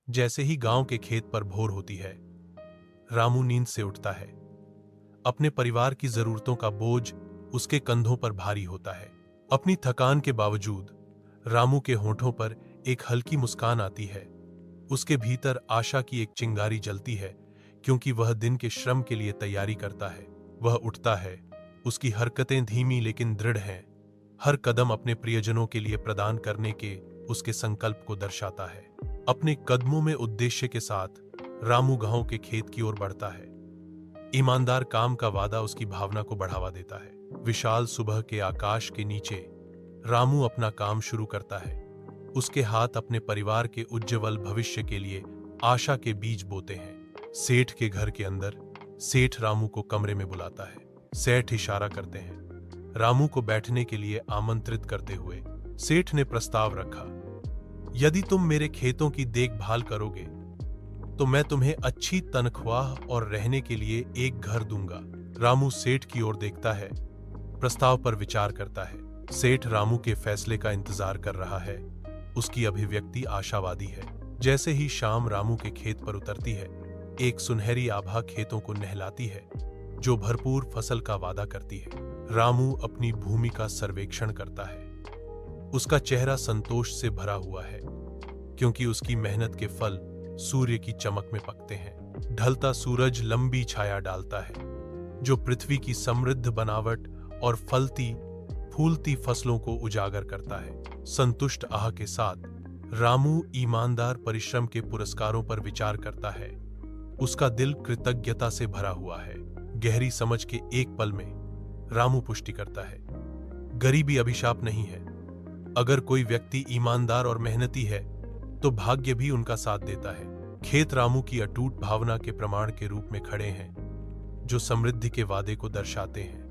जैसे ही गांव के खेत पर भोर होती है, रामू नींद से उठता है। अपने परिवार की जरूरतों का बोझ उसके कंधों पर भारी होता है। अपनी थकान के बावजूद रामू के होठों पर एक हल्की मुस्कान आती है। उसके भीतर आशा की एक चिंगारी जलती है, क्योंकि वह दिन के श्रम के लिए तैयारी करता है। वह उठता है, उसकी हरकतें धीमी लेकिन दृढ़ हैं। हर कदम अपने प्रियजनों के लिए प्रदान करने के उसके संकल्प को दर्शाता है। अपने कदमों में उद्देश्य के साथ रामू गांव के खेत की ओर बढ़ता है। ईमानदार काम का वादा उसकी भावना को बढ़ावा देता है। विशाल सुबह के आकाश के नीचे रामू अपना काम शुरू करता है। उसके हाथ अपने परिवार के उज्ज्वल भविष्य के लिए आशा के बीज बोते हैं। सेठ के घर के अंदर सेठ रामू को कमरे में बुलाता है। सेठ इशारा करते हैं। रामू को बैठने के लिए आमंत्रित करते हुए सेठ ने प्रस्ताव रखा, यदि तुम मेरे खेतों की देखभाल करोगे तो मैं तुम्हें अच्छी तनख्वाह और रहने के लिए एक घर दूंगा। रामू सेठ की ओर देखता है, प्रस्ताव पर विचार करता है। सेठ रामू के फैसले का इंतजार कर रहा है। उसकी अभिव्यक्ति आशावादी है। जैसे ही शाम रामू के खेत पर उतरती है, एक सुनहरी आभा खेतों को नहलाती है, जो भरपूर फसल का वादा करती है। रामू अपनी भूमि का सर्वेक्षण करता है। उसका चेहरा संतोष से भरा हुआ है, क्योंकि उसकी मेहनत के फल सूर्य की चमक में पकते हैं। ढलता सूरज लंबी छाया डालता है, जो पृथ्वी की समृद्ध बनावट और फलती फूलती फसलों को उजागर करता है। संतुष्ट आह के साथ रामू ईमानदार परिश्रम के पुरस्कारों पर विचार करता है। उसका दिल कृतज्ञता से भरा हुआ है। गहरी समझ के एक पल में रामू पुष्टि करता है, गरीबी अभिशाप नहीं है। अगर कोई व्यक्ति ईमानदार और मेहनती है तो भाग्य भी उनका साथ देता है। खेत रामू की अटूट भावना के प्रमाण के रूप में खड़े हैं, जो समृद्धि के वादे को दर्शाते हैं।